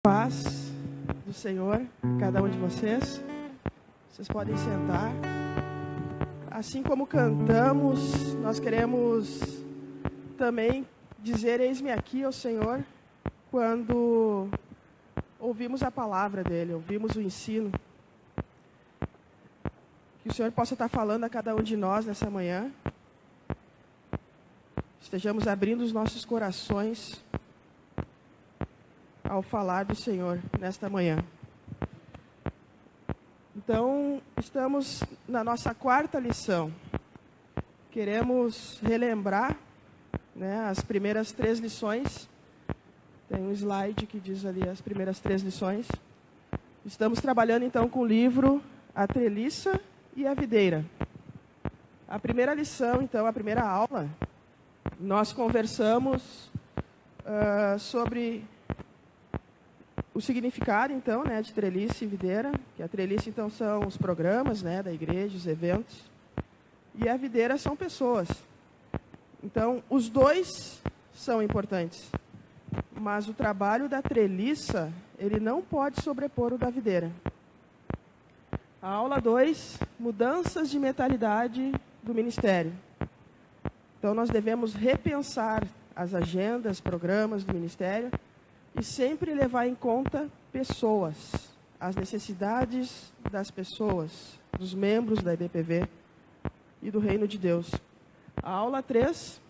Paz do Senhor, cada um de vocês. Vocês podem sentar. Assim como cantamos, nós queremos também dizer: eis-me aqui, ó Senhor, quando ouvimos a palavra dele, ouvimos o ensino. Que o Senhor possa estar falando a cada um de nós nessa manhã. Estejamos abrindo os nossos corações ao falar do Senhor nesta manhã. Então, estamos na nossa quarta lição. Queremos relembrar, as primeiras 3 lições. Tem um slide que diz ali as primeiras 3 lições. Estamos trabalhando então com o livro A Treliça e a Videira. A primeira lição, então, a primeira aula, nós conversamos sobre o significado, então, de treliça e videira, que a treliça, então, são os programas, da igreja, os eventos, e a videira são pessoas. Então, os dois são importantes, mas o trabalho da treliça, ele não pode sobrepor o da videira. A aula 2, mudanças de mentalidade do ministério. Então, nós devemos repensar as agendas, programas do ministério, e sempre levar em conta pessoas, as necessidades das pessoas, dos membros da IBPV e do Reino de Deus. A aula 3,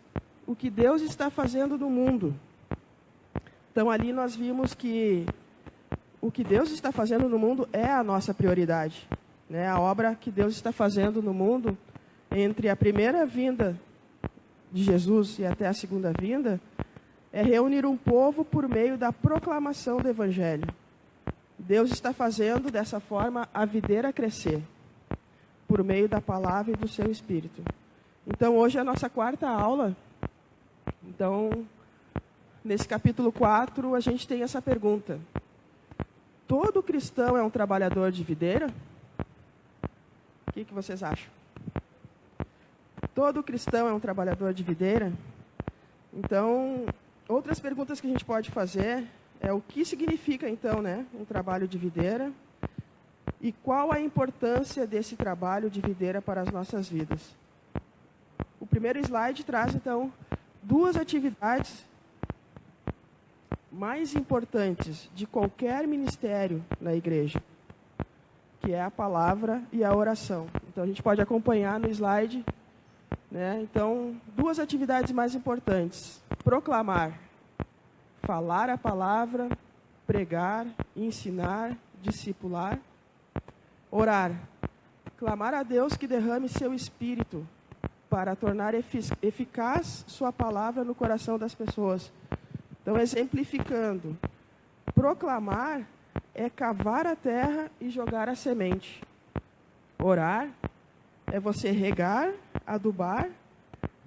o que Deus está fazendo no mundo. Então, ali nós vimos que o que Deus está fazendo no mundo é a nossa prioridade. A obra que Deus está fazendo no mundo, entre a primeira vinda de Jesus e até a segunda vinda, é reunir um povo por meio da proclamação do Evangelho. Deus está fazendo, dessa forma, a videira crescer, por meio da palavra e do seu Espírito. Então, hoje é a nossa quarta aula. Então, nesse capítulo 4, a gente tem essa pergunta: todo cristão é um trabalhador de videira? O que vocês acham? Todo cristão é um trabalhador de videira? Então, outras perguntas que a gente pode fazer é: o que significa, então, um trabalho de videira? E qual a importância desse trabalho de videira para as nossas vidas? O primeiro slide traz, então, 2 atividades mais importantes de qualquer ministério na igreja, que é a palavra e a oração. Então, a gente pode acompanhar no slide. Então, 2 atividades mais importantes: proclamar, falar a palavra, pregar, ensinar, discipular; orar, clamar a Deus que derrame seu Espírito para tornar eficaz sua palavra no coração das pessoas. Então, exemplificando, proclamar é cavar a terra e jogar a semente. Orar é você regar, adubar,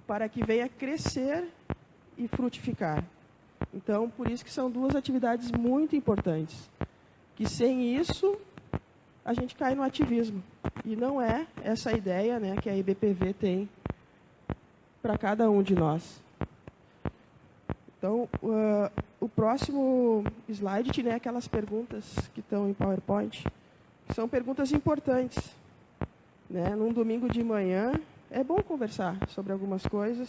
para que venha crescer e frutificar. Então, por isso que são 2 atividades muito importantes, que sem isso a gente cai no ativismo. E não é essa a ideia que a IBPV tem para cada um de nós. Então, o próximo slide tem aquelas perguntas que estão em PowerPoint, que são perguntas importantes. Num domingo de manhã, é bom conversar sobre algumas coisas.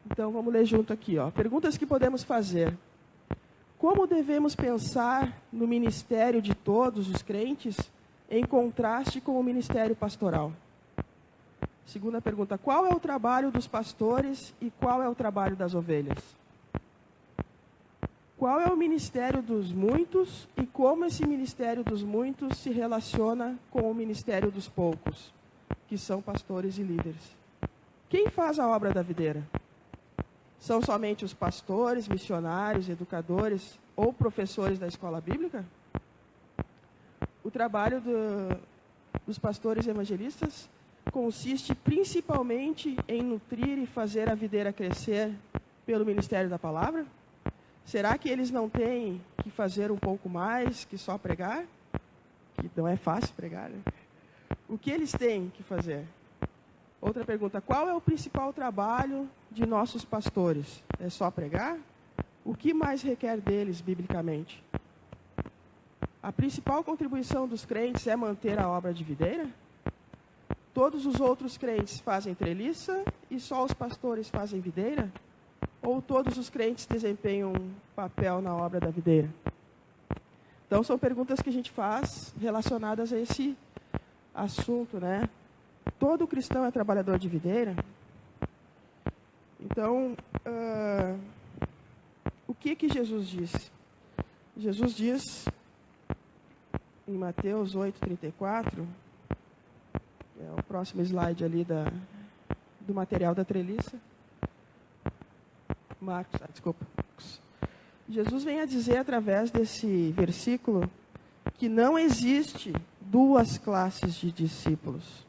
Então, vamos ler junto aqui. Perguntas que podemos fazer. Como devemos pensar no ministério de todos os crentes em contraste com o ministério pastoral? Segunda pergunta: qual é o trabalho dos pastores e qual é o trabalho das ovelhas? Qual é o ministério dos muitos e como esse ministério dos muitos se relaciona com o ministério dos poucos, que são pastores e líderes? Quem faz a obra da videira? São somente os pastores, missionários, educadores ou professores da escola bíblica? O trabalho dos pastores evangelistas consiste principalmente em nutrir e fazer a videira crescer pelo ministério da palavra? Será que eles não têm que fazer um pouco mais que só pregar? Que não é fácil pregar, O que eles têm que fazer? Outra pergunta: qual é o principal trabalho de nossos pastores? É só pregar? O que mais requer deles, biblicamente? A principal contribuição dos crentes é manter a obra de videira? Todos os outros crentes fazem treliça e só os pastores fazem videira? Ou todos os crentes desempenham um papel na obra da videira? Então, são perguntas que a gente faz relacionadas a esse assunto, né? Todo cristão é trabalhador de videira? Então, o que Jesus diz? Jesus diz, em Mateus 8:34, é o próximo slide ali do material da treliça. Desculpa. Jesus vem a dizer, através desse versículo, que não existe duas classes de discípulos.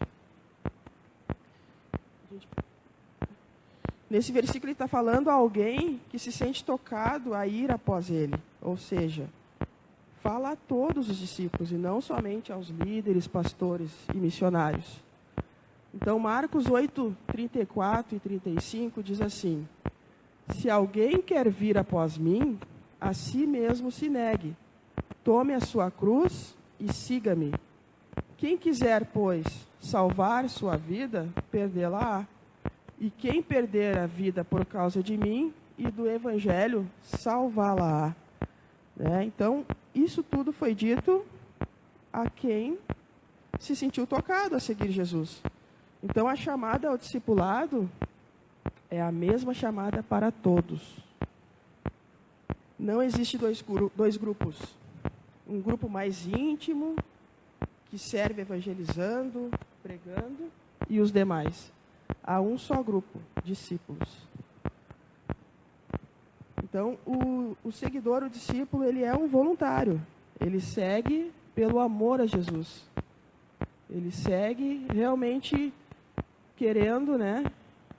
Nesse versículo ele está falando a alguém que se sente tocado a ir após ele. Ou seja, fala a todos os discípulos e não somente aos líderes, pastores e missionários. Então, Marcos 8:34 e 35 diz assim: se alguém quer vir após mim, a si mesmo se negue. Tome a sua cruz e siga-me. Quem quiser, pois, salvar sua vida, perdê-la-á. E quem perder a vida por causa de mim e do Evangelho, salvá-la-á. Então, isso tudo foi dito a quem se sentiu tocado a seguir Jesus. Então, a chamada ao discipulado é a mesma chamada para todos. Não existe dois grupos. Um grupo mais íntimo, que serve evangelizando, pregando, e os demais. Há um só grupo, discípulos. Então, o seguidor, o discípulo, ele é um voluntário. Ele segue pelo amor a Jesus. Ele segue realmente querendo,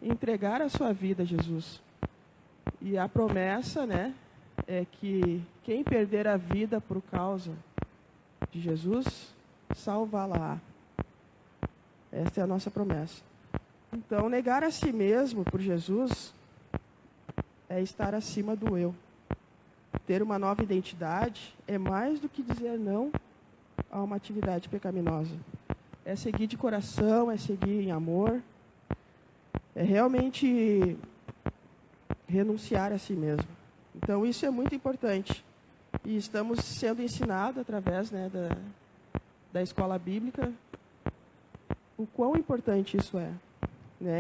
entregar a sua vida a Jesus. E a promessa, é que quem perder a vida por causa de Jesus, salvá-la. Esta é a nossa promessa. Então, negar a si mesmo por Jesus é estar acima do eu. Ter uma nova identidade é mais do que dizer não a uma atividade pecaminosa. É seguir de coração, é seguir em amor, é realmente renunciar a si mesmo. Então, isso é muito importante. E estamos sendo ensinados através da escola bíblica o quão importante isso é.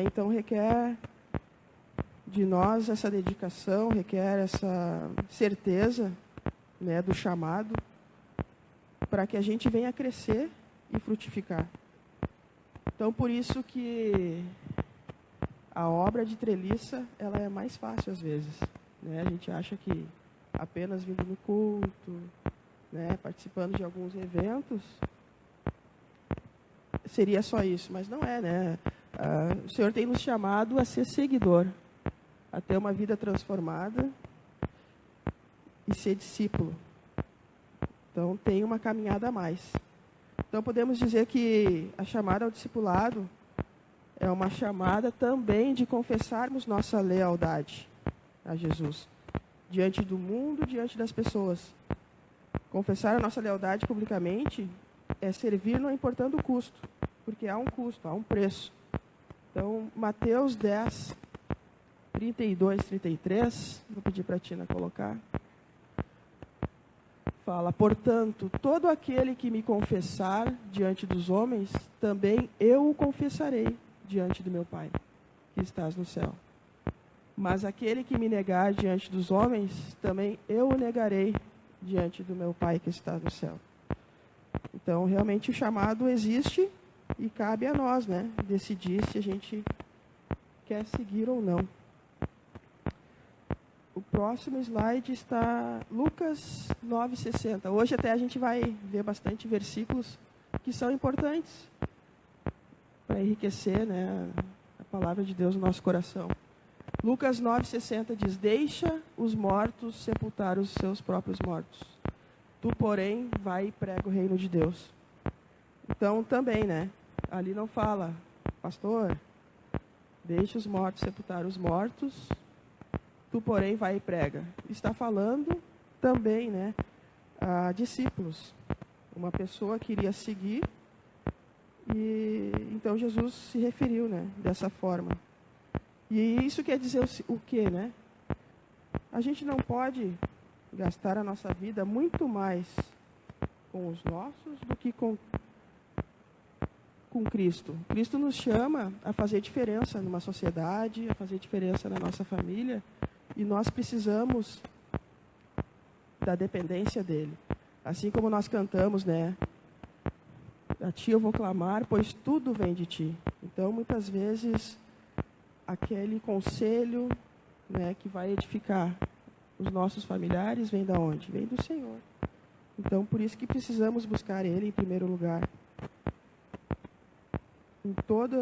Então, requer de nós essa dedicação, requer essa certeza do chamado, para que a gente venha crescer e frutificar. Então, por isso que a obra de treliça, ela é mais fácil às vezes. A gente acha que apenas vindo no culto, participando de alguns eventos, seria só isso, mas não é, o Senhor tem nos chamado a ser seguidor, a ter uma vida transformada e ser discípulo. Então, tem uma caminhada a mais. Então, podemos dizer que a chamada ao discipulado é uma chamada também de confessarmos nossa lealdade a Jesus, diante do mundo, diante das pessoas. Confessar a nossa lealdade publicamente é servir não importando o custo, porque há um custo, há um preço. Então, Mateus 10, 32, 33, vou pedir para a Tina colocar. Fala, portanto, todo aquele que me confessar diante dos homens, também eu o confessarei diante do meu Pai, que estás no céu. Mas aquele que me negar diante dos homens, também eu o negarei diante do meu Pai que está no céu. Então, realmente, o chamado existe e cabe a nós, decidir se a gente quer seguir ou não. O próximo slide está Lucas 9:60. Hoje até a gente vai ver bastante versículos que são importantes para enriquecer a palavra de Deus no nosso coração. Lucas 9:60 diz, deixa os mortos sepultar os seus próprios mortos. Tu, porém, vai e prega o reino de Deus. Então, também, ali não fala, pastor, deixa os mortos sepultar os mortos, Tu, porém, vai e prega. Está falando também, né, a discípulos. Uma pessoa queria seguir e então Jesus se referiu, né, dessa forma. E isso quer dizer o quê, né? A gente não pode gastar a nossa vida muito mais com os nossos do que com Cristo. Cristo nos chama a fazer diferença numa sociedade, a fazer diferença na nossa família, e nós precisamos da dependência dele. Assim como nós cantamos, né? A ti eu vou clamar, pois tudo vem de ti. Então, muitas vezes, aquele conselho, né, que vai edificar os nossos familiares vem da onde? Vem do Senhor. Então, por isso que precisamos buscar ele em primeiro lugar. Em todo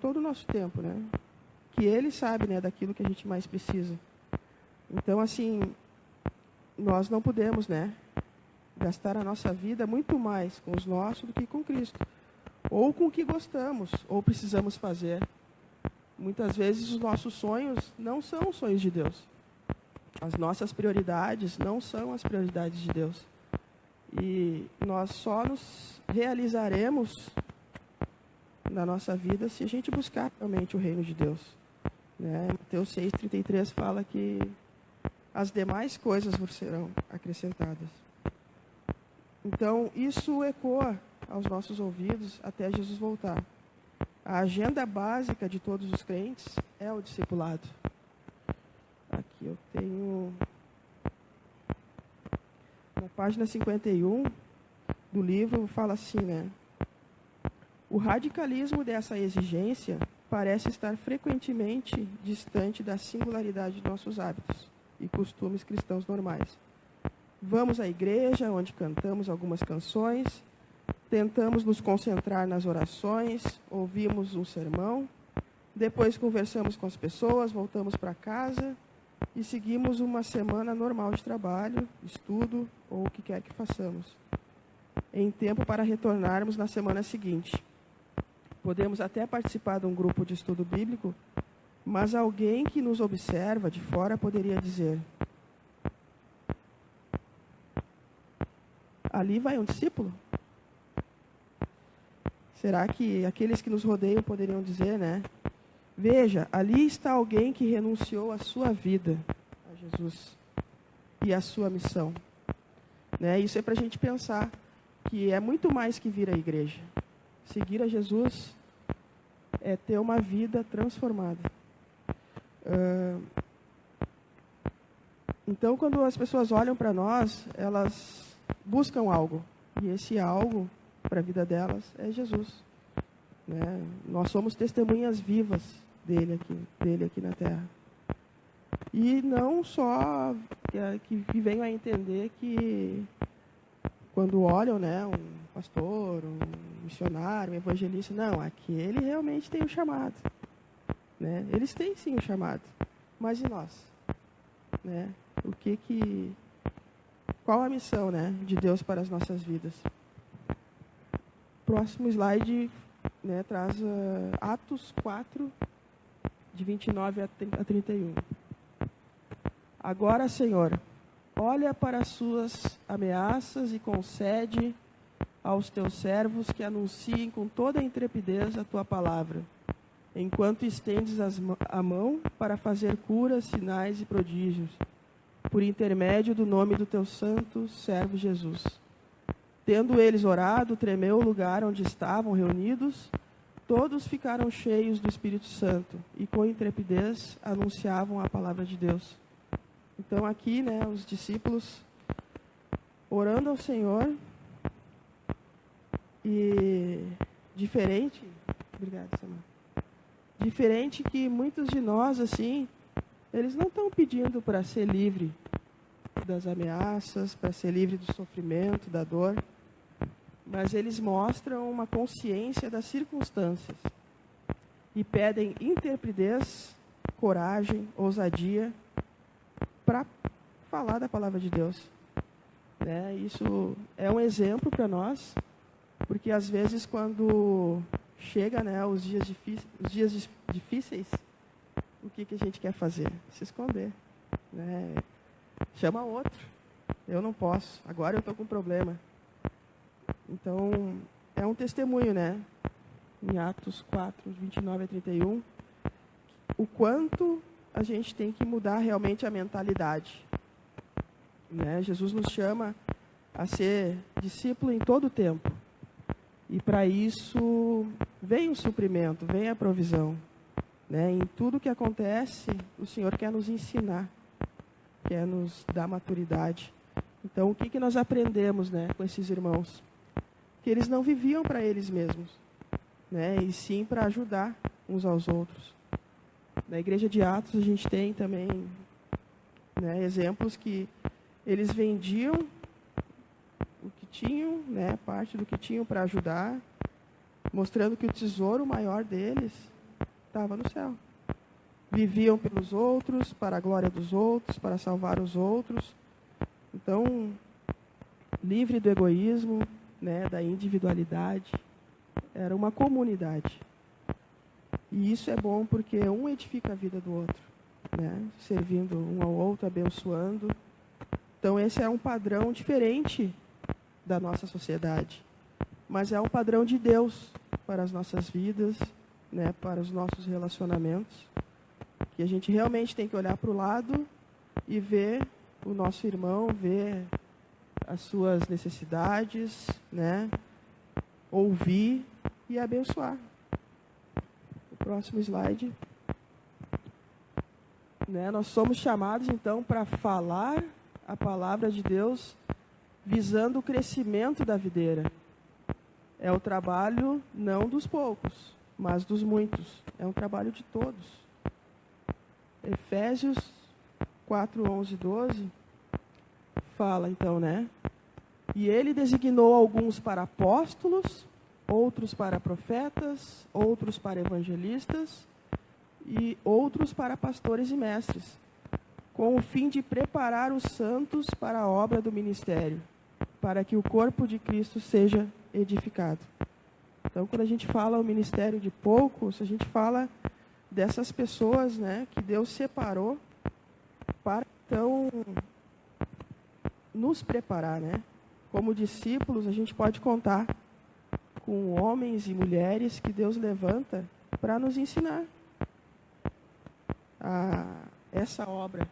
o nosso tempo, né? Que ele sabe, né, daquilo que a gente mais precisa. Então, assim, nós não podemos, né, gastar a nossa vida muito mais com os nossos do que com Cristo. Ou com o que gostamos, ou precisamos fazer. Muitas vezes os nossos sonhos não são os sonhos de Deus. As nossas prioridades não são as prioridades de Deus. E nós só nos realizaremos na nossa vida se a gente buscar realmente o reino de Deus. Né? Mateus 6,33 fala que as demais coisas vos serão acrescentadas. Então, isso ecoa aos nossos ouvidos até Jesus voltar. A agenda básica de todos os crentes é o discipulado. Aqui eu tenho, na página 51 do livro, fala assim, né? O radicalismo dessa exigência parece estar frequentemente distante da singularidade de nossos hábitos e costumes cristãos normais. Vamos à igreja, onde cantamos algumas canções, tentamos nos concentrar nas orações, ouvimos um sermão, depois conversamos com as pessoas, voltamos para casa e seguimos uma semana normal de trabalho, estudo ou o que quer que façamos. Em tempo para retornarmos na semana seguinte. Podemos até participar de um grupo de estudo bíblico, mas alguém que nos observa de fora poderia dizer: ali vai um discípulo? Será que aqueles que nos rodeiam poderiam dizer, né? Veja, ali está alguém que renunciou à sua vida a Jesus e à sua missão. Né? Isso é para a gente pensar que é muito mais que vir à igreja. Seguir a Jesus é ter uma vida transformada. Então, quando as pessoas olham para nós, elas buscam algo. E esse algo, para a vida delas, é Jesus. Né? Nós somos testemunhas vivas dele aqui na Terra. E não só que venham a entender que quando olham, né, um pastor, um missionário, um evangelista, não, aquele realmente tem um chamado. Né? Eles têm sim um chamado. Mas e nós? Né? Qual a missão, né, de Deus para as nossas vidas? Próximo slide, né, traz Atos 4, de 29 a 31. Agora, Senhor, olha para as suas ameaças e concede aos teus servos que anunciem com toda a intrepidez a tua palavra, enquanto estendes a mão para fazer curas, sinais e prodígios, por intermédio do nome do teu santo servo Jesus. Tendo eles orado, tremeu o lugar onde estavam reunidos, todos ficaram cheios do Espírito Santo e com intrepidez anunciavam a palavra de Deus. Então aqui, né, os discípulos orando ao Senhor e diferente que muitos de nós, assim, eles não estão pedindo para ser livre das ameaças, para ser livre do sofrimento, da dor, mas eles mostram uma consciência das circunstâncias e pedem intrepidez, coragem, ousadia para falar da palavra de Deus. Né? Isso é um exemplo para nós, porque às vezes quando chega, né, os dias difíceis, o que a gente quer fazer? Se esconder, né? Chama outro. Eu não posso. Agora eu estou com problema. Então, é um testemunho, né? Em Atos 4, 29 a 31, o quanto a gente tem que mudar realmente a mentalidade. Né? Jesus nos chama a ser discípulo em todo o tempo. E para isso vem o suprimento, vem a provisão. Né? Em tudo que acontece, o Senhor quer nos ensinar, quer nos dar maturidade. Então, o que nós aprendemos, né, com esses irmãos? Que eles não viviam para eles mesmos, né, e sim para ajudar uns aos outros. Na Igreja de Atos, a gente tem também, né, exemplos que eles vendiam o que tinham, né, parte do que tinham para ajudar, mostrando que o tesouro maior deles estava no céu. Viviam pelos outros, para a glória dos outros, para salvar os outros. Então, livre do egoísmo, né, da individualidade, era uma comunidade. E isso é bom porque um edifica a vida do outro, né, servindo um ao outro, abençoando. Então, esse é um padrão diferente da nossa sociedade, mas é um padrão de Deus para as nossas vidas, né, para os nossos relacionamentos, que a gente realmente tem que olhar para o lado e ver o nosso irmão, ver as suas necessidades, né, ouvir e abençoar. O próximo slide. Né, nós somos chamados, então, para falar a palavra de Deus visando o crescimento da videira. É o trabalho não dos poucos, mas dos muitos. É um trabalho de todos. Efésios 4, 11, 12 fala, então, né? E ele designou alguns para apóstolos, outros para profetas, outros para evangelistas e outros para pastores e mestres, com o fim de preparar os santos para a obra do ministério, para que o corpo de Cristo seja edificado. Então, quando a gente fala o ministério de poucos, a gente fala dessas pessoas, né, que Deus separou para, então, nos preparar, né? Como discípulos, a gente pode contar com homens e mulheres que Deus levanta para nos ensinar essa obra,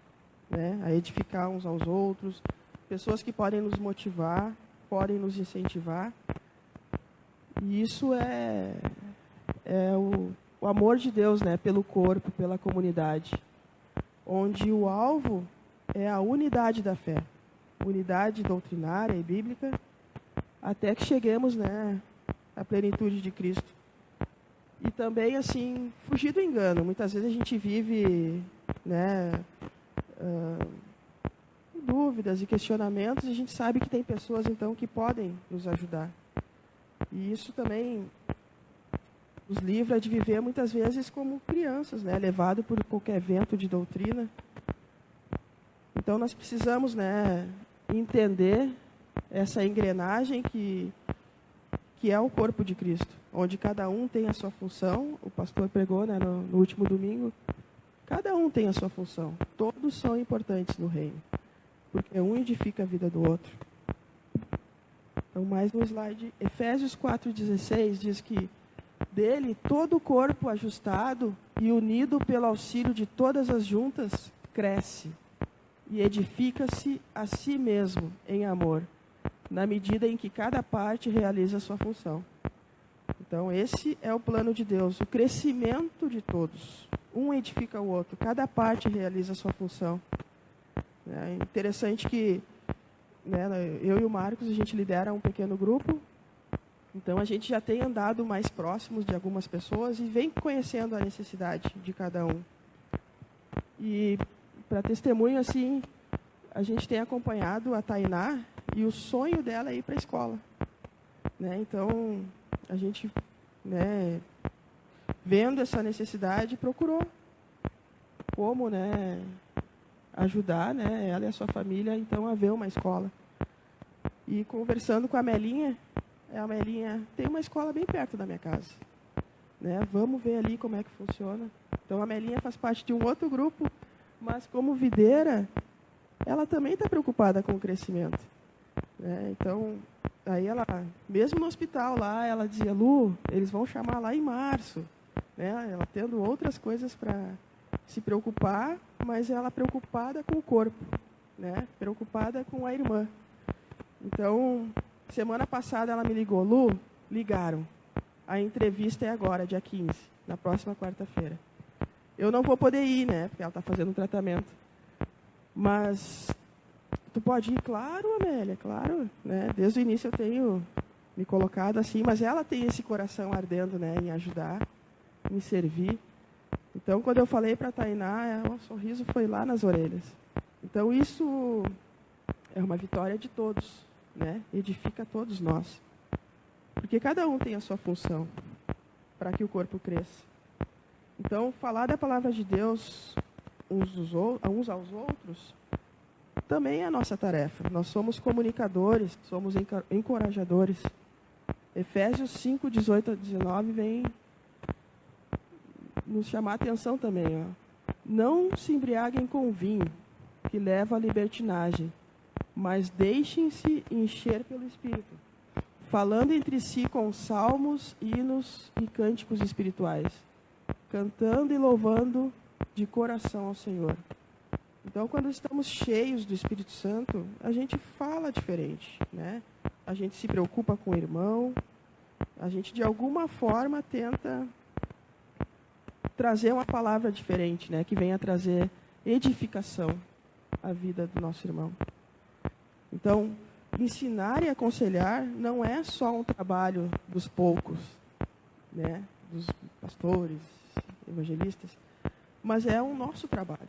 né? A edificar uns aos outros, pessoas que podem nos motivar, podem nos incentivar. E isso é o amor de Deus, né? Pelo corpo, pela comunidade, onde o alvo é a unidade da fé, unidade doutrinária e bíblica, até que cheguemos, né, à plenitude de Cristo. E também, assim, fugir do engano. Muitas vezes a gente vive, né, dúvidas e questionamentos, e a gente sabe que tem pessoas, então, que podem nos ajudar. E isso também nos livra de viver, muitas vezes, como crianças, né, levado por qualquer vento de doutrina. Então, nós precisamos, né, entender essa engrenagem que é o corpo de Cristo, onde cada um tem a sua função. O pastor pregou, né, no último domingo. Cada um tem a sua função. Todos são importantes no reino, porque um edifica a vida do outro. Então, mais um slide. Efésios 4,16 diz que dele todo o corpo ajustado e unido pelo auxílio de todas as juntas cresce e edifica-se a si mesmo em amor, na medida em que cada parte realiza a sua função. Então, esse é o plano de Deus, o crescimento de todos. Um edifica o outro, cada parte realiza a sua função. É interessante que, né, eu e o Marcos, a gente lidera um pequeno grupo, então a gente já tem andado mais próximos de algumas pessoas e vem conhecendo a necessidade de cada um. E, para testemunho, assim, a gente tem acompanhado a Tainá, e o sonho dela é ir para a escola. Né? Então, a gente, né, vendo essa necessidade, procurou como, né, ajudar, né, ela e a sua família, então, a ver uma escola. E conversando com a Melinha tem uma escola bem perto da minha casa. Né? Vamos ver ali como é que funciona. Então, a Melinha faz parte de um outro grupo, mas como videira, ela também está preocupada com o crescimento. Né? Então, aí ela, mesmo no hospital lá, ela dizia, Lu, eles vão chamar lá em março. Né? Ela tendo outras coisas para se preocupar, mas ela preocupada com o corpo, né? Preocupada com a irmã. Então, semana passada ela me ligou, Lu, ligaram. A entrevista é agora, dia 15, na próxima quarta-feira. Eu não vou poder ir, né? Porque ela está fazendo um tratamento. Mas tu pode ir? Claro, Amélia, claro. Né? Desde o início eu tenho me colocado assim, mas ela tem esse coração ardendo, né? Em ajudar, em servir. Então, quando eu falei para a Tainá, o sorriso foi lá nas orelhas. Então, isso é uma vitória de todos, né? Edifica todos nós. Porque cada um tem a sua função para que o corpo cresça. Então, falar da palavra de Deus uns aos outros também é a nossa tarefa. Nós somos comunicadores, somos encorajadores. Efésios 5, 18 a 19 vem nos chamar a atenção também. Ó. Não se embriaguem com vinho, que leva à libertinagem, mas deixem-se encher pelo Espírito, falando entre si com salmos, hinos e cânticos espirituais, cantando e louvando de coração ao Senhor. Então, quando estamos cheios do Espírito Santo, a gente fala diferente, né? A gente se preocupa com o irmão, a gente de alguma forma tenta trazer uma palavra diferente, né? Que venha trazer edificação à vida do nosso irmão. Então, ensinar e aconselhar não é só um trabalho dos poucos, né? Dos pastores, evangelistas, mas é um nosso trabalho.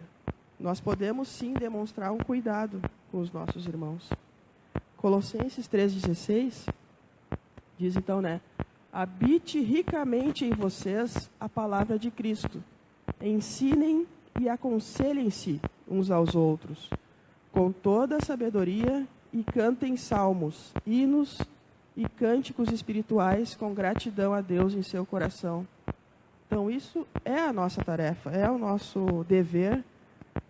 Nós podemos sim demonstrar um cuidado com os nossos irmãos. Colossenses 3,16 diz então, né? Habite ricamente em vocês a palavra de Cristo. Ensinem e aconselhem-se uns aos outros, com toda a sabedoria, e cantem salmos, hinos e cânticos espirituais com gratidão a Deus em seu coração. Então, isso é a nossa tarefa, é o nosso dever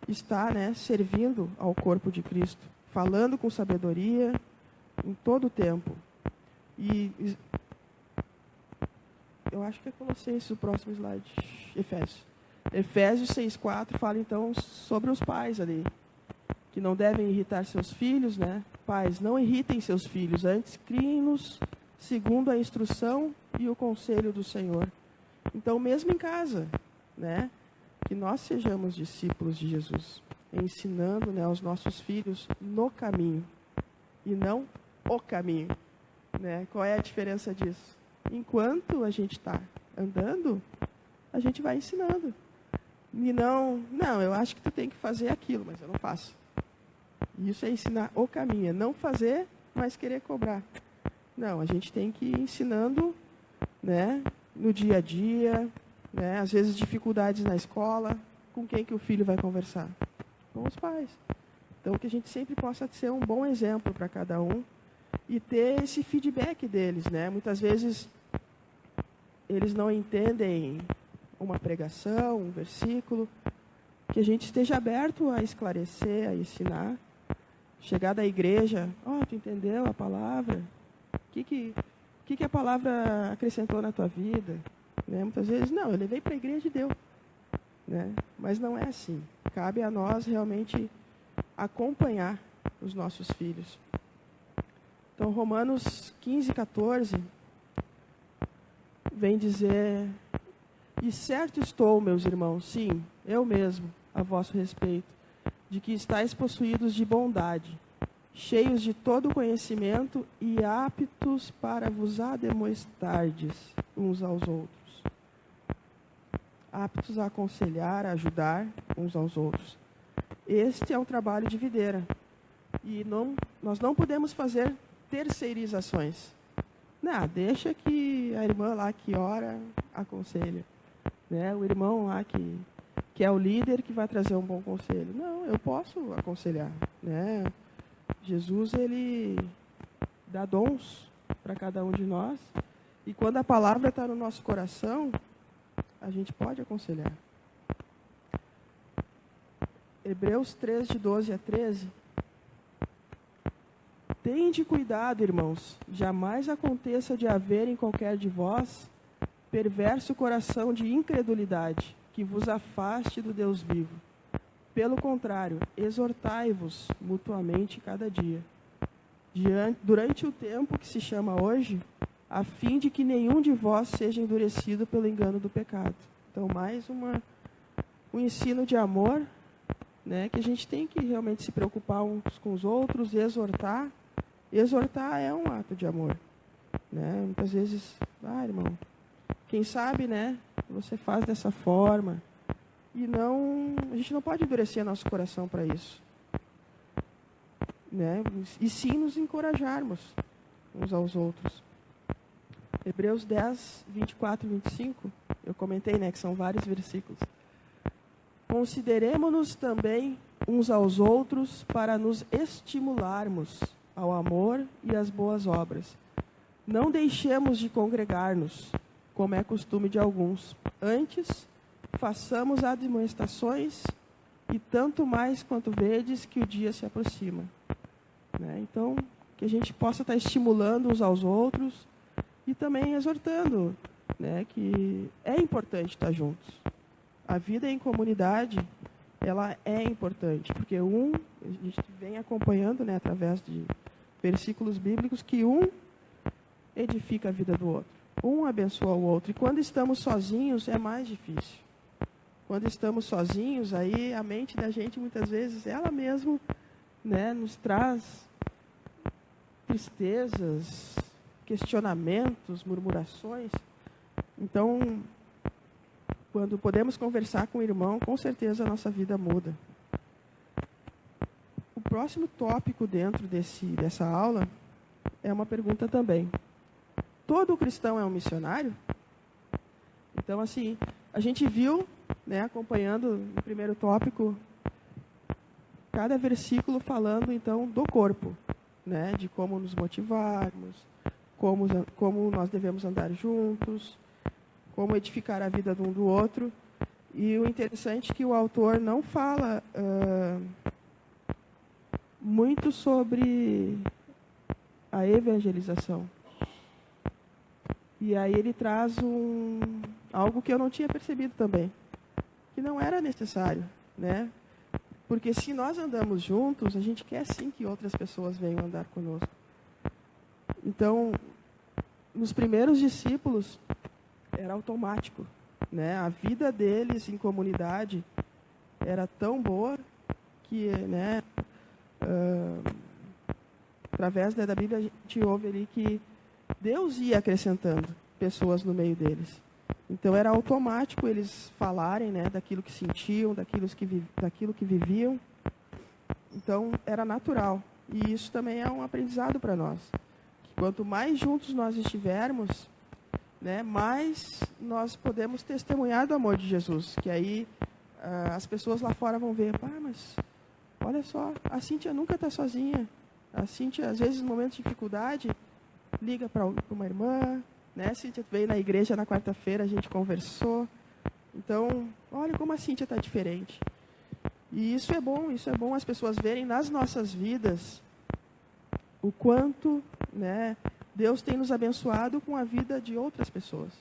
estar, né, servindo ao corpo de Cristo, falando com sabedoria em todo o tempo. E eu acho que é Colossenses o próximo slide, Efésios 6,4 fala então sobre os pais ali, que não devem irritar seus filhos, né? Pais, não irritem seus filhos, antes criem-nos segundo a instrução e o conselho do Senhor. Então, mesmo em casa, né? Que nós sejamos discípulos de Jesus, ensinando, né, aos nossos filhos no caminho, e não o caminho. Né? Qual é a diferença disso? Enquanto a gente está andando, a gente vai ensinando. E não, eu acho que tu tem que fazer aquilo, mas eu não faço. Isso é ensinar o caminho, é não fazer, mas querer cobrar. Não, a gente tem que ir ensinando, né, no dia a dia, né, às vezes dificuldades na escola, com quem que o filho vai conversar? Com os pais. Então, que a gente sempre possa ser um bom exemplo para cada um e ter esse feedback deles, né? Muitas vezes eles não entendem uma pregação, um versículo, que a gente esteja aberto a esclarecer, a ensinar. Chegar da igreja, tu entendeu a palavra? O que a palavra acrescentou na tua vida? Né? Muitas vezes, não, eu levei para a igreja e deu. Né? Mas não é assim. Cabe a nós realmente acompanhar os nossos filhos. Então, Romanos 15, 14, vem dizer, e certo estou, meus irmãos, sim, eu mesmo, a vosso respeito, de que estáis possuídos de bondade, cheios de todo conhecimento e aptos para vos ademoestardes uns aos outros. Aptos a aconselhar, a ajudar uns aos outros. Este é um trabalho de videira. E nós não podemos fazer terceirizações. Não, deixa que a irmã lá que ora aconselha. Né? O irmão lá que é o líder que vai trazer um bom conselho. Não, eu posso aconselhar. Né? Jesus, ele dá dons para cada um de nós. E quando a palavra está no nosso coração, a gente pode aconselhar. Hebreus 3, de 12 a 13. Tende cuidado, irmãos, jamais aconteça de haver em qualquer de vós perverso coração de incredulidade, que vos afaste do Deus vivo. Pelo contrário, exortai-vos mutuamente cada dia, durante o tempo que se chama hoje, a fim de que nenhum de vós seja endurecido pelo engano do pecado. Então, mais um ensino de amor, né, que a gente tem que realmente se preocupar uns com os outros, exortar. Exortar é um ato de amor, né? Muitas vezes, irmão, quem sabe, né, você faz dessa forma, e a gente não pode endurecer nosso coração para isso, né? E sim nos encorajarmos uns aos outros. Hebreus 10, 24 e 25, eu comentei, né, que são vários versículos. Consideremo-nos também uns aos outros para nos estimularmos ao amor e às boas obras. Não deixemos de congregar-nos, como é costume de alguns. Antes, façamos admoestações, e tanto mais quanto vedes que o dia se aproxima. Né? Então, que a gente possa estar estimulando uns aos outros e também exortando, né, que é importante estar juntos. A vida em comunidade, ela é importante, porque a gente vem acompanhando, né, através de versículos bíblicos, que um edifica a vida do outro, um abençoa o outro. E quando estamos sozinhos, é mais difícil. Quando estamos sozinhos, aí a mente da gente, muitas vezes, ela mesmo, né, nos traz tristezas, questionamentos, murmurações. Então, quando podemos conversar com o irmão, com certeza a nossa vida muda. O próximo tópico dentro dessa aula é uma pergunta também. Todo cristão é um missionário? Então, assim, a gente viu, né, acompanhando no primeiro tópico, cada versículo falando, então, do corpo, né, de como nos motivarmos, como nós devemos andar juntos, como edificar a vida de um do outro. E o interessante é que o autor não fala muito sobre a evangelização. E aí ele traz algo que eu não tinha percebido também, que não era necessário, né? Porque se nós andamos juntos, a gente quer sim que outras pessoas venham andar conosco. Então, nos primeiros discípulos, era automático, né? A vida deles em comunidade era tão boa que, né, através da Bíblia, a gente ouve ali que Deus ia acrescentando pessoas no meio deles. Então, era automático eles falarem, né, daquilo que sentiam, daquilo que viviam. Então, era natural. E isso também é um aprendizado para nós. Que quanto mais juntos nós estivermos, né, mais nós podemos testemunhar do amor de Jesus. Que aí as pessoas lá fora vão ver, mas olha só, a Cíntia nunca está sozinha. A Cíntia, às vezes, no momento de dificuldade, liga para uma irmã, né? A Cíntia veio na igreja na quarta-feira, a gente conversou. Então, olha como a Cíntia está diferente. E isso é bom as pessoas verem nas nossas vidas o quanto, né, Deus tem nos abençoado com a vida de outras pessoas,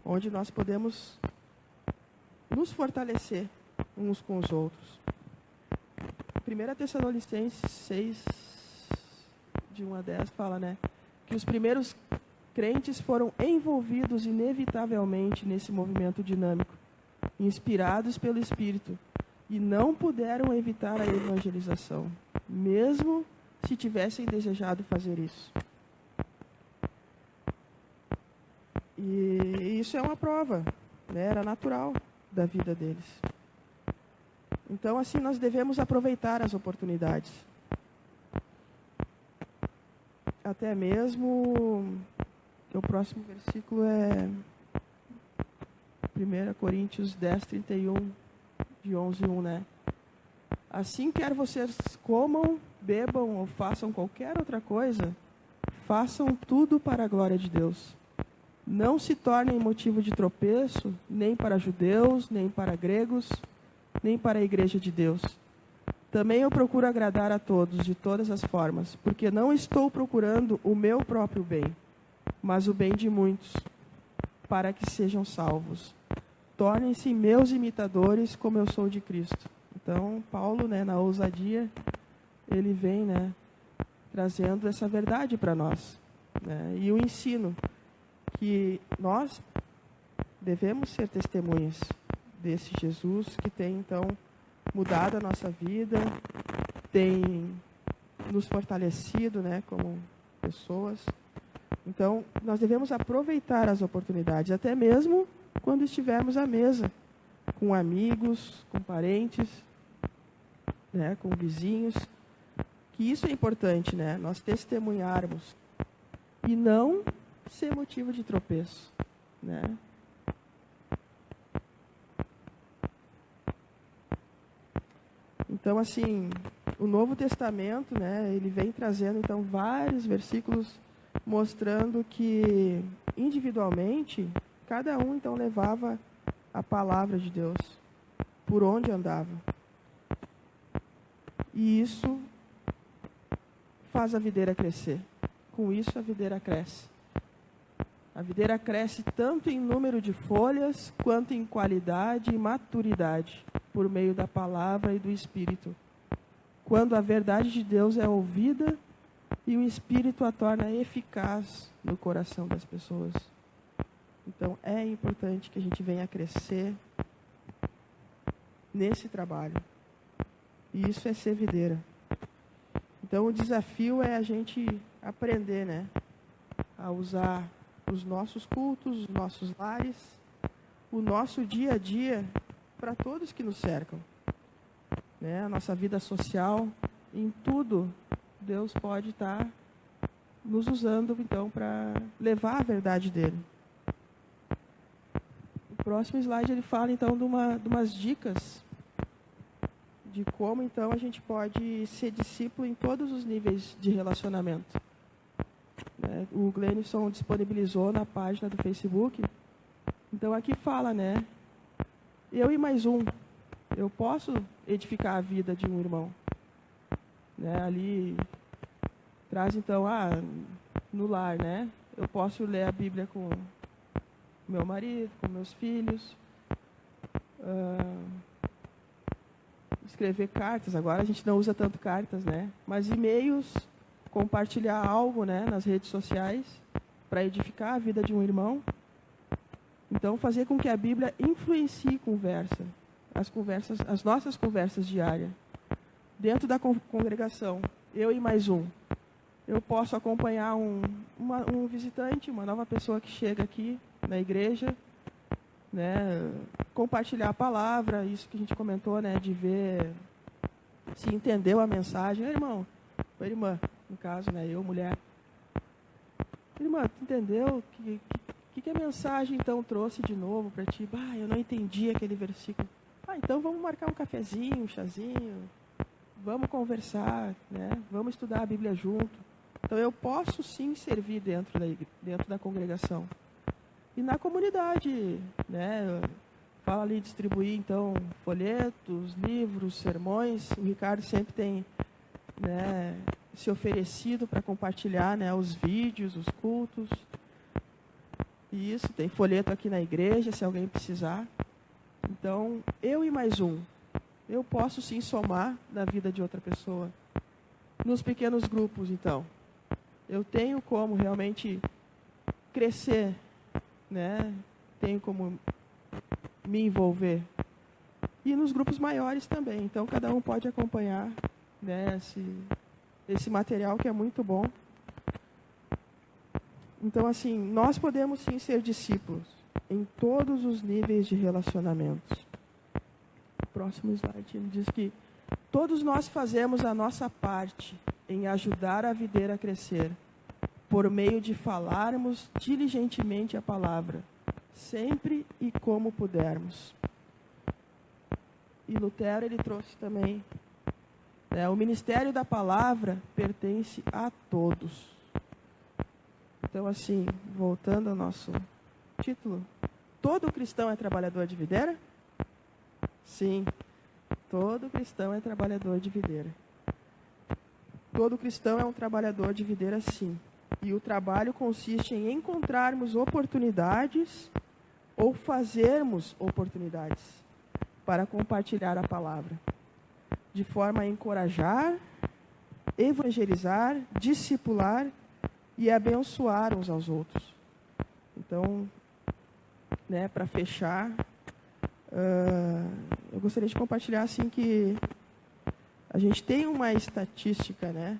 onde nós podemos nos fortalecer uns com os outros. 1 Tessalonicenses 6, de 1 a 10, fala, né, que os primeiros crentes foram envolvidos inevitavelmente nesse movimento dinâmico, inspirados pelo Espírito, e não puderam evitar a evangelização, mesmo se tivessem desejado fazer isso. E isso é uma prova, né, era natural da vida deles. Então, assim, nós devemos aproveitar as oportunidades. Até mesmo, o próximo versículo é 1 Coríntios 10, 31, de 11:1, né? Assim, quer vocês comam, bebam ou façam qualquer outra coisa, façam tudo para a glória de Deus. Não se tornem motivo de tropeço, nem para judeus, nem para gregos, nem para a igreja de Deus. Também eu procuro agradar a todos, de todas as formas, porque não estou procurando o meu próprio bem, mas o bem de muitos, para que sejam salvos. Tornem-se meus imitadores, como eu sou de Cristo. Então, Paulo, né, na ousadia, ele vem, né, trazendo essa verdade para nós, né, e o ensino que nós devemos ser testemunhas desse Jesus que tem, então, mudado a nossa vida, tem nos fortalecido, né, como pessoas. Então, nós devemos aproveitar as oportunidades, até mesmo quando estivermos à mesa, com amigos, com parentes, né, com vizinhos, que isso é importante, né, nós testemunharmos e não ser motivo de tropeço, né. Então, assim, o Novo Testamento, né, ele vem trazendo, então, vários versículos mostrando que, individualmente, cada um, então, levava a palavra de Deus por onde andava. E isso faz a videira crescer. Com isso, a videira cresce. A videira cresce tanto em número de folhas, quanto em qualidade e maturidade, por meio da palavra e do Espírito. Quando a verdade de Deus é ouvida e o Espírito a torna eficaz no coração das pessoas. Então, é importante que a gente venha crescer nesse trabalho. E isso é ser videira. Então, o desafio é a gente aprender, né, a usar os nossos cultos, os nossos lares, o nosso dia a dia para todos que nos cercam, né? A nossa vida social, em tudo, Deus pode estar nos usando, então, para levar a verdade dele. O próximo slide, ele fala, então, de umas dicas de como, então, a gente pode ser discípulo em todos os níveis de relacionamento. O Glenison disponibilizou na página do Facebook. Então, aqui fala, né? Eu e mais um. Eu posso edificar a vida de um irmão. Né? Ali traz, então, no lar, né? Eu posso ler a Bíblia com meu marido, com meus filhos. Escrever cartas. Agora a gente não usa tanto cartas, né? Mas e-mails, compartilhar algo, né, nas redes sociais para edificar a vida de um irmão. Então, fazer com que a Bíblia influencie as nossas conversas diárias. Dentro da congregação, eu e mais um. Eu posso acompanhar um visitante, uma nova pessoa que chega aqui na igreja, né, compartilhar a palavra, isso que a gente comentou, né, de ver se entendeu a mensagem. Irmão, ou irmã, no caso, né, eu, mulher. Irmã, tu entendeu que a mensagem, então, trouxe de novo para ti? Eu não entendi aquele versículo. Então vamos marcar um cafezinho, um chazinho, vamos conversar, né? Vamos estudar a Bíblia junto. Então, eu posso, sim, servir dentro da congregação. E na comunidade, né? Fala ali, distribuir, então, folhetos, livros, sermões. O Ricardo sempre tem, né, se oferecido para compartilhar, né, os vídeos, os cultos. E isso, tem folheto aqui na igreja, se alguém precisar. Então, eu e mais um. Eu posso, sim, somar na vida de outra pessoa. Nos pequenos grupos, então. Eu tenho como realmente crescer, né? Tenho como me envolver. E nos grupos maiores também. Então, cada um pode acompanhar, né, esse material que é muito bom. Então, assim, nós podemos, sim, ser discípulos em todos os níveis de relacionamentos. O próximo slide ele diz que todos nós fazemos a nossa parte em ajudar a videira a crescer, por meio de falarmos diligentemente a palavra, sempre e como pudermos. E Lutero, ele trouxe também, né, o ministério da palavra pertence a todos. Então, assim, voltando ao nosso título, todo cristão é trabalhador de videira? Sim. Todo cristão é trabalhador de videira. Todo cristão é um trabalhador de videira, sim. E o trabalho consiste em encontrarmos oportunidades ou fazermos oportunidades para compartilhar a palavra, de forma a encorajar, evangelizar, discipular e abençoar uns aos outros. Então, para fechar, eu gostaria de compartilhar assim que a gente tem uma estatística, né?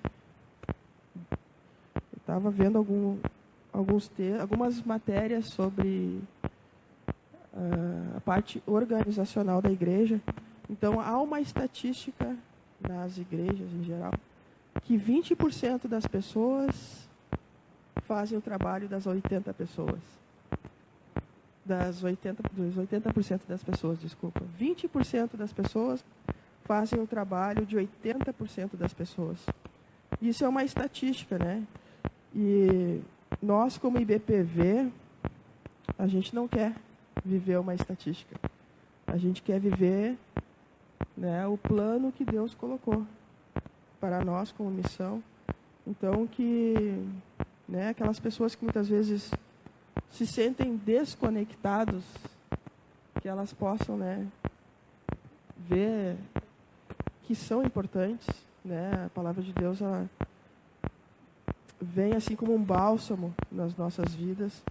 Eu estava vendo algumas matérias sobre a parte organizacional da igreja. Então, há uma estatística nas igrejas em geral que 20% das pessoas fazem o trabalho das 80 pessoas. Dos 80% das pessoas, desculpa. 20% das pessoas fazem o trabalho de 80% das pessoas. Isso é uma estatística, né? E nós, como IBPV, a gente não quer viver uma estatística. A gente quer viver, né, o plano que Deus colocou para nós como missão. Então, aquelas pessoas que muitas vezes se sentem desconectados, que elas possam, ver que são importantes, né? A palavra de Deus, ela vem assim como um bálsamo nas nossas vidas,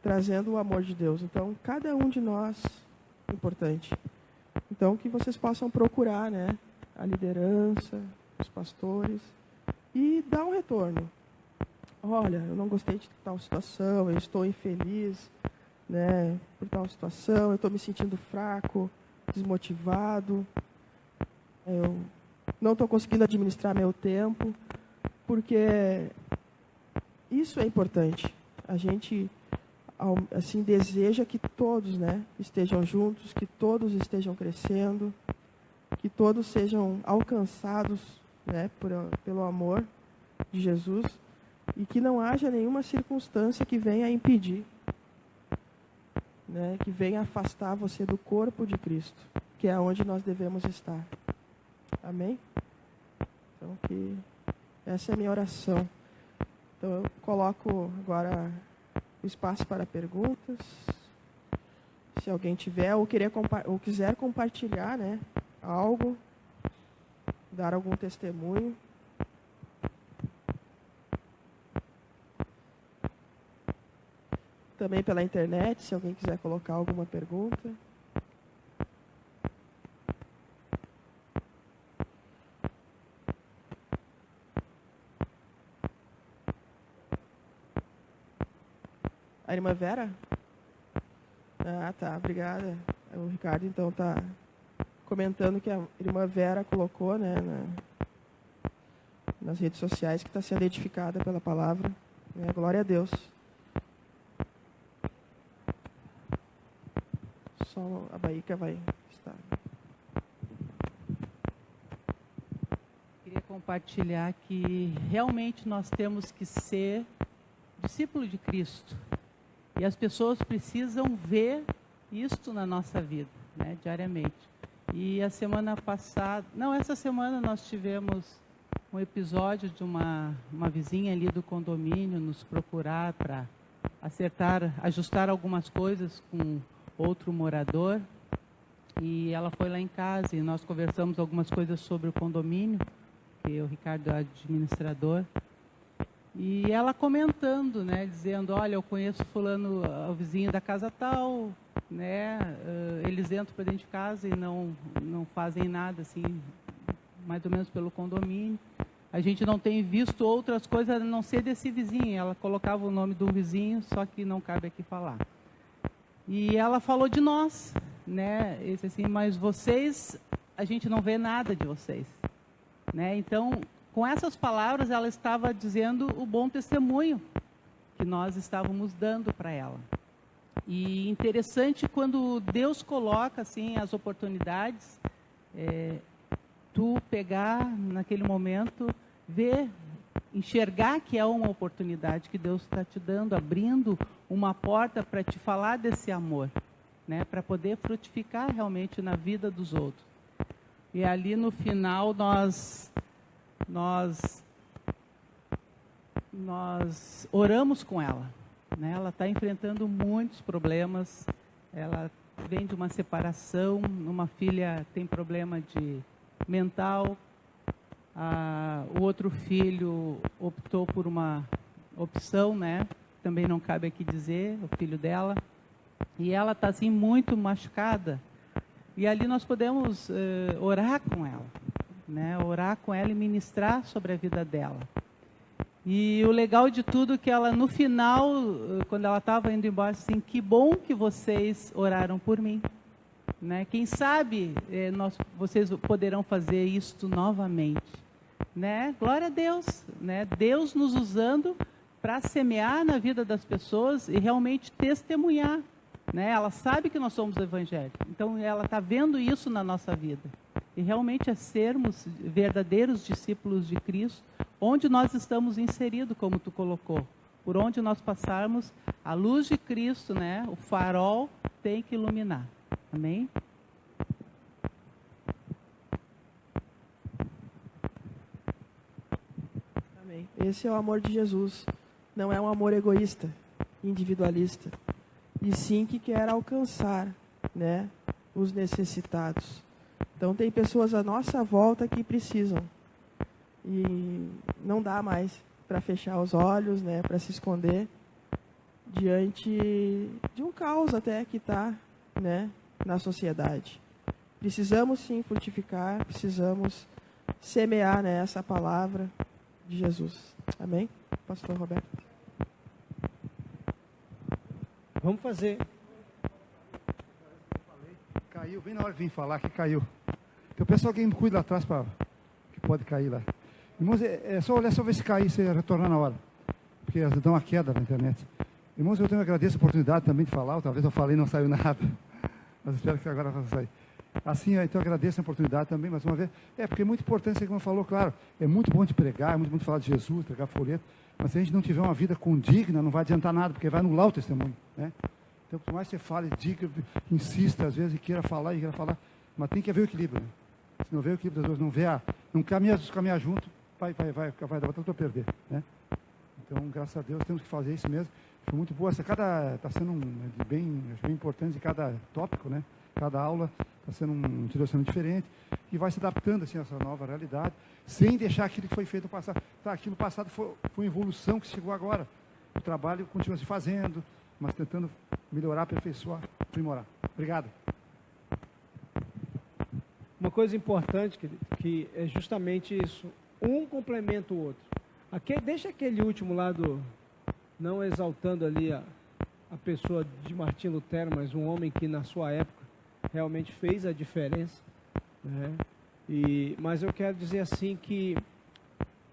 trazendo o amor de Deus. Então, cada um de nós é importante. Então, que vocês possam procurar, a liderança, os pastores, e dar um retorno. Olha, eu não gostei de tal situação, eu estou infeliz, por tal situação, eu estou me sentindo fraco, desmotivado, eu não estou conseguindo administrar meu tempo, porque isso é importante. A gente, assim, deseja que todos, estejam juntos, que todos estejam crescendo, que todos sejam alcançados, pelo amor de Jesus, e que não haja nenhuma circunstância que venha impedir, que venha afastar você do corpo de Cristo, que é onde nós devemos estar. Amém? Então, que essa é a minha oração. Então, eu coloco agora o espaço para perguntas. Se alguém tiver ou quiser compartilhar, algo, dar algum testemunho. Também pela internet, se alguém quiser colocar alguma pergunta. A irmã Vera? Ah, tá, obrigada. O Ricardo, então, está comentando que a irmã Vera colocou, nas redes sociais, que está sendo edificada pela palavra. Glória a Deus. Só a Baíca vai estar. Queria compartilhar que realmente nós temos que ser discípulo de Cristo. E as pessoas precisam ver isto na nossa vida, diariamente. E a semana passada, essa semana nós tivemos um episódio de uma vizinha ali do condomínio nos procurar para ajustar algumas coisas com outro morador. E ela foi lá em casa e nós conversamos algumas coisas sobre o condomínio, que o Ricardo é administrador. E ela comentando, dizendo, olha, eu conheço fulano, o vizinho da casa tal, eles entram para dentro de casa e não fazem nada, assim, mais ou menos pelo condomínio. A gente não tem visto outras coisas a não ser desse vizinho. Ela colocava o nome do vizinho, só que não cabe aqui falar. E ela falou de nós, Esse assim, mas vocês, a gente não vê nada de vocês, Então, com essas palavras, ela estava dizendo o bom testemunho que nós estávamos dando para ela. E interessante quando Deus coloca assim as oportunidades, tu pegar naquele momento, ver, enxergar que é uma oportunidade que Deus está te dando, abrindo uma porta para te falar desse amor, para poder frutificar realmente na vida dos outros. E ali no final nós oramos com ela, né? Ela está enfrentando muitos problemas, ela vem de uma separação, uma filha tem problema de mental, o outro filho optou por uma opção, né? Também não cabe aqui dizer, o filho dela, e ela está assim muito machucada, e ali nós podemos orar com ela, né? Orar com ela e ministrar sobre a vida dela. E o legal de tudo é que ela, no final, quando ela estava indo embora, assim, que bom que vocês oraram por mim, né? Quem sabe vocês poderão fazer isto novamente, né? Glória a Deus, né? Deus nos usando para semear na vida das pessoas e realmente testemunhar, né? Ela sabe que nós somos evangélicos, então ela está vendo isso na nossa vida. E realmente é sermos verdadeiros discípulos de Cristo, onde nós estamos inseridos, como tu colocou. Por onde nós passarmos, a luz de Cristo, né? O farol tem que iluminar. Amém? Amém. Esse é o amor de Jesus. Não é um amor egoísta, individualista. E sim que quer alcançar, né, os necessitados. Então tem pessoas à nossa volta que precisam. E não dá mais para fechar os olhos, né, para se esconder diante de um caos até que está, né, na sociedade. Precisamos sim frutificar, precisamos semear, né, essa palavra de Jesus. Amém? Pastor Roberto. Vamos fazer. Caiu, bem na hora de vir falar que caiu. Tem o pessoal que me cuida lá atrás, que pode cair lá. Irmãos, é só olhar, só ver se cair, se retornar na hora. Porque elas dão uma queda na internet. Irmãos, eu agradeço a oportunidade também de falar. Outra vez eu falei e não saiu nada. Mas espero que agora vai sair. Assim, então eu agradeço a oportunidade também, mais uma vez. Porque é muito importante, como falou, claro, é muito bom de pregar, é muito bom de falar de Jesus, pregar folheto. Mas se a gente não tiver uma vida condigna, não vai adiantar nada, porque vai anular o testemunho, né? Então, por mais que você fale, diga, insista, às vezes, e queira falar, mas tem que haver o equilíbrio, né? Se não houver o equilíbrio, das duas, não caminhar junto, vai dar tudo a perder, né? Então, graças a Deus, temos que fazer isso mesmo. Foi muito boa, está sendo bem importante cada tópico, né? Cada aula está sendo um direcionamento diferente e vai se adaptando assim, a essa nova realidade, sem deixar aquilo que foi feito no passado. Aquilo passado foi uma evolução que chegou agora. O trabalho continua se fazendo, mas tentando melhorar, aperfeiçoar, aprimorar. Obrigado. Uma coisa importante, querido, que é justamente isso. Um complementa o outro. Deixa aquele último lado, não exaltando ali a pessoa de Martim Lutero, mas um homem que na sua época realmente fez a diferença, né? Mas eu quero dizer assim que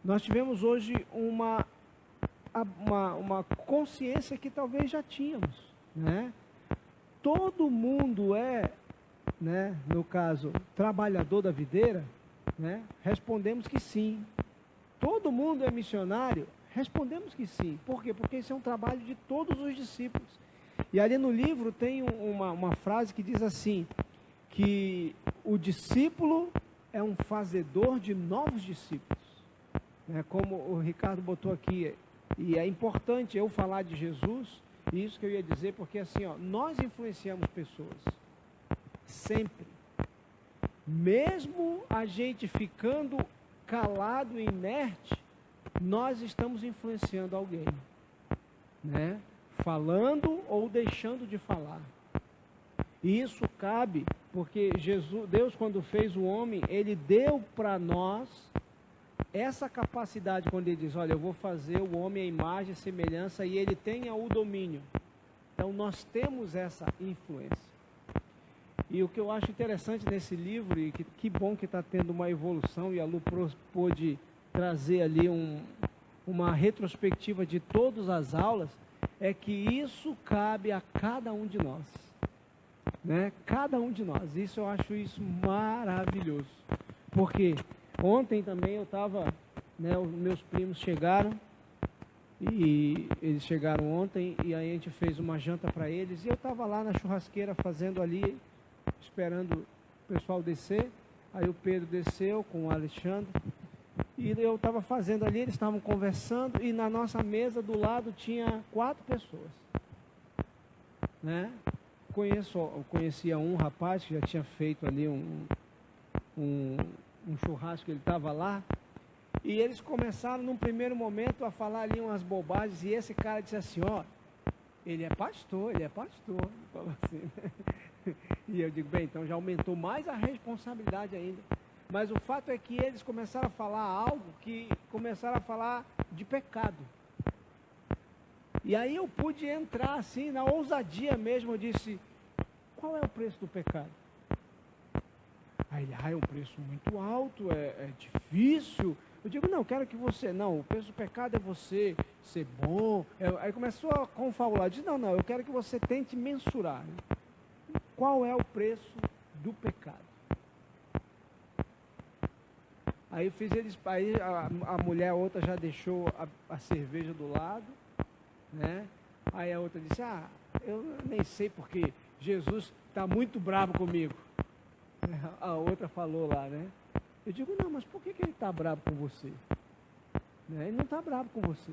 nós tivemos hoje uma consciência que talvez já tínhamos, né? Todo mundo é, né, no caso, trabalhador da videira, né? Respondemos que sim. Todo mundo é missionário? Respondemos que sim. Por quê? Porque esse é um trabalho de todos os discípulos. E ali no livro tem uma frase que diz assim, que o discípulo é um fazedor de novos discípulos, né? Como o Ricardo botou aqui, e é importante eu falar de Jesus, e isso que eu ia dizer, porque assim, nós influenciamos pessoas, sempre, mesmo a gente ficando calado e inerte, nós estamos influenciando alguém, né? Falando ou deixando de falar. E isso cabe, porque Deus, quando fez o homem, Ele deu para nós essa capacidade, quando Ele diz, olha, eu vou fazer o homem à imagem e semelhança, e ele tenha o domínio. Então, nós temos essa influência. E o que eu acho interessante nesse livro, e que bom que está tendo uma evolução, e a Lu pôde trazer ali uma retrospectiva de todas as aulas, é que isso cabe a cada um de nós, né? Cada um de nós. Isso eu acho isso maravilhoso, porque ontem também eu estava, né, os meus primos chegaram, e eles chegaram ontem, e aí a gente fez uma janta para eles, e eu estava lá na churrasqueira fazendo ali, esperando o pessoal descer, Aí o Pedro desceu com o Alexandre. E eu estava fazendo ali, eles estavam conversando. E na nossa mesa do lado tinha 4 pessoas. Né? Eu conhecia um rapaz que já tinha feito ali um churrasco, ele estava lá. E eles começaram, num primeiro momento, a falar ali umas bobagens. E esse cara disse assim, ó, ele é pastor. Falou assim, né? E eu digo, bem, então já aumentou mais a responsabilidade ainda. Mas o fato é que eles começaram a falar algo que começaram a falar de pecado. E aí eu pude entrar assim, na ousadia mesmo, eu disse, qual é o preço do pecado? Aí ele, é um preço muito alto, é difícil. Eu digo, não, quero que você, não, o preço do pecado é você ser bom. Aí começou a confabular, eu disse, não, eu quero que você tente mensurar. Qual é o preço do pecado? Aí eu fiz eles, aí a mulher, a outra já deixou a cerveja do lado, né? Aí a outra disse, eu nem sei porque Jesus está muito bravo comigo. A outra falou lá, né? Eu digo, não, mas por que ele está bravo com você? Né? Ele não está bravo com você.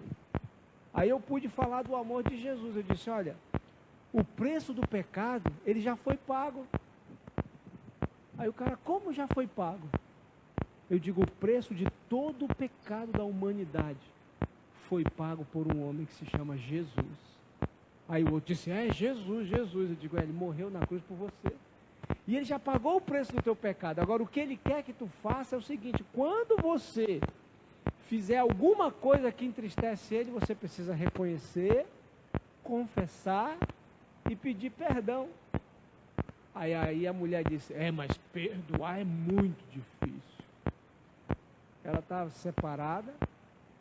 Aí eu pude falar do amor de Jesus. Eu disse, olha, o preço do pecado, ele já foi pago. Aí o cara, como já foi pago? Eu digo, o preço de todo o pecado da humanidade foi pago por um homem que se chama Jesus. Aí o outro disse, Jesus. Eu digo, ele morreu na cruz por você. E ele já pagou o preço do teu pecado. Agora, o que ele quer que tu faça é o seguinte, quando você fizer alguma coisa que entristece ele, você precisa reconhecer, confessar e pedir perdão. Aí a mulher disse, mas perdoar é muito difícil. Ela estava separada,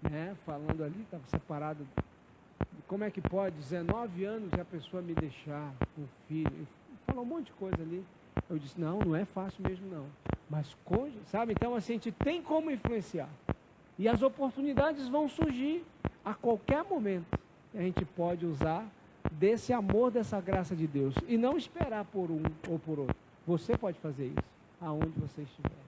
né, falando ali, estava separada. Como é que pode, 19 anos e a pessoa me deixar um filho? Falou um monte de coisa ali. Eu disse, não é fácil mesmo não. Mas, sabe, então assim, a gente tem como influenciar. E as oportunidades vão surgir a qualquer momento. A gente pode usar desse amor, dessa graça de Deus. E não esperar por um ou por outro. Você pode fazer isso, aonde você estiver.